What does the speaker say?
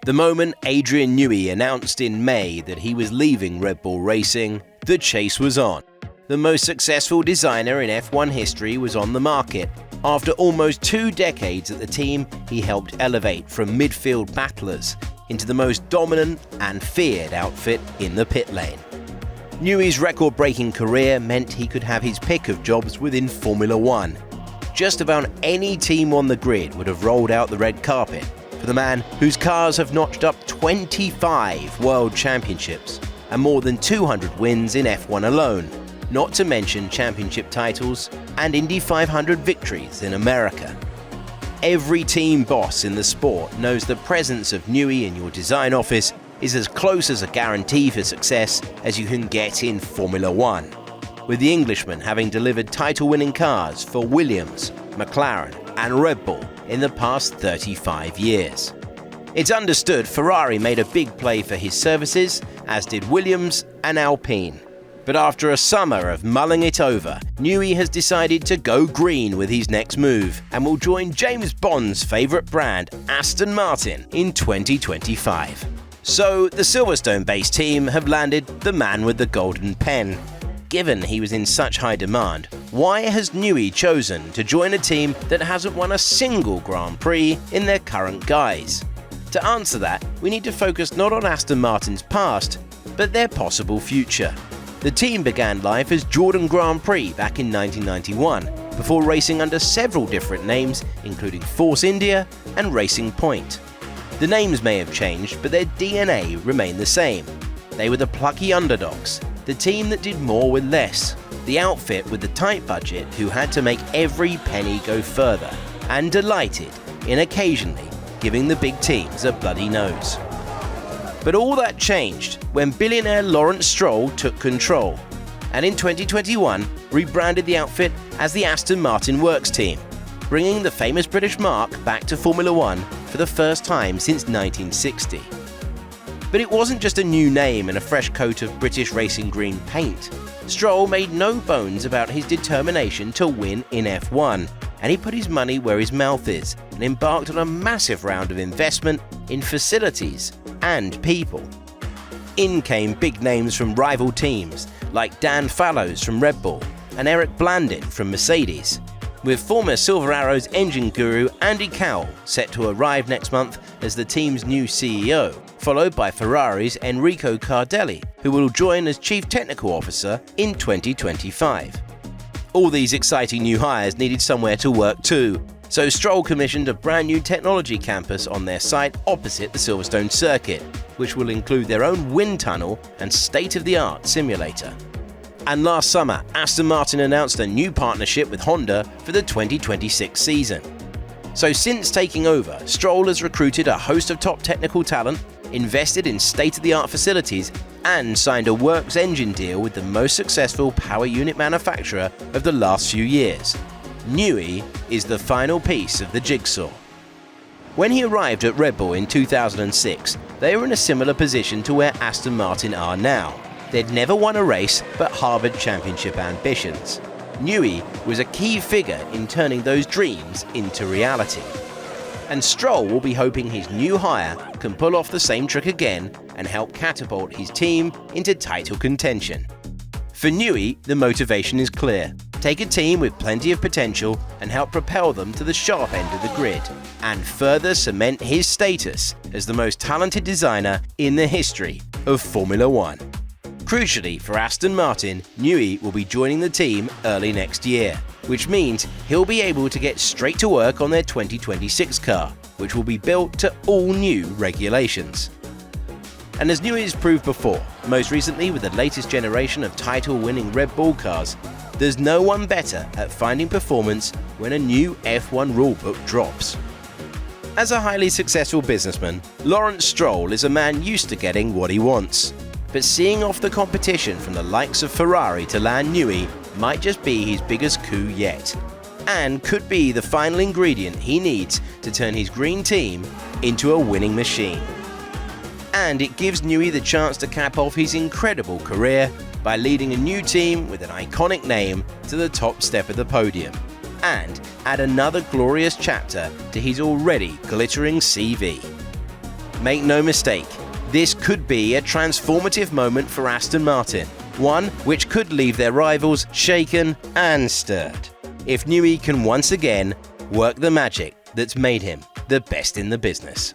The moment Adrian Newey announced in May that he was leaving Red Bull Racing, the chase was on. The most successful designer in F1 history was on the market. After almost 2 decades at the team, he helped elevate from midfield battlers into the most dominant and feared outfit in the pit lane. Newey's record-breaking career meant he could have his pick of jobs within Formula One. Just about any team on the grid would have rolled out the red carpet for the man whose cars have notched up 25 world championships and more than 200 wins in F1 alone, not to mention championship titles and Indy 500 victories in America. Every team boss in the sport knows the presence of Newey in your design office is as close as a guarantee for success as you can get in Formula One, with the Englishman having delivered title-winning cars for Williams, McLaren and Red Bull in the past 35 years. It's understood Ferrari made a big play for his services, as did Williams and Alpine. But after a summer of mulling it over, Newey has decided to go green with his next move and will join James Bond's favourite brand, Aston Martin, in 2025. So the Silverstone-based team have landed the man with the golden pen. Given he was in such high demand, why has Newey chosen to join a team that hasn't won a single Grand Prix in their current guise? To answer that, we need to focus not on Aston Martin's past, but their possible future. The team began life as Jordan Grand Prix back in 1991, before racing under several different names, including Force India and Racing Point. The names may have changed, but their DNA remained the same. They were the plucky underdogs, the team that did more with less, the outfit with the tight budget who had to make every penny go further, and delighted in occasionally giving the big teams a bloody nose. But all that changed when billionaire Lawrence Stroll took control, and in 2021 rebranded the outfit as the Aston Martin Works Team, bringing the famous British mark back to Formula One for the first time since 1960. But it wasn't just a new name and a fresh coat of British racing green paint. Stroll made no bones about his determination to win in F1, and he put his money where his mouth is and embarked on a massive round of investment in facilities and people. In came big names from rival teams like Dan Fallows from Red Bull and Eric Blandin from Mercedes, with former Silver Arrows engine guru Andy Cowell set to arrive next month as the team's new CEO, followed by Ferrari's Enrico Cardelli, who will join as Chief Technical Officer in 2025. All these exciting new hires needed somewhere to work too, so Stroll commissioned a brand new technology campus on their site opposite the Silverstone circuit, which will include their own wind tunnel and state-of-the-art simulator. And last summer, Aston Martin announced a new partnership with Honda for the 2026 season. So since taking over, Stroll has recruited a host of top technical talent, invested in state-of-the-art facilities, and signed a works engine deal with the most successful power unit manufacturer of the last few years. Newey is the final piece of the jigsaw. When he arrived at Red Bull in 2006, they were in a similar position to where Aston Martin are now. They'd never won a race, but harbored championship ambitions. Newey was a key figure in turning those dreams into reality. And Stroll will be hoping his new hire can pull off the same trick again and help catapult his team into title contention. For Newey, the motivation is clear. Take a team with plenty of potential and help propel them to the sharp end of the grid, and further cement his status as the most talented designer in the history of Formula One. Crucially for Aston Martin, Newey will be joining the team early next year, which means he'll be able to get straight to work on their 2026 car, which will be built to all new regulations. And as Newey has proved before, most recently with the latest generation of title-winning Red Bull cars, there's no one better at finding performance when a new F1 rulebook drops. As a highly successful businessman, Lawrence Stroll is a man used to getting what he wants. But seeing off the competition from the likes of Ferrari to land Newey might just be his biggest coup yet, and could be the final ingredient he needs to turn his green team into a winning machine. And it gives Newey the chance to cap off his incredible career by leading a new team with an iconic name to the top step of the podium, and add another glorious chapter to his already glittering CV. Make no mistake, this could be a transformative moment for Aston Martin, one which could leave their rivals shaken and stirred, if Newey can once again work the magic that's made him the best in the business.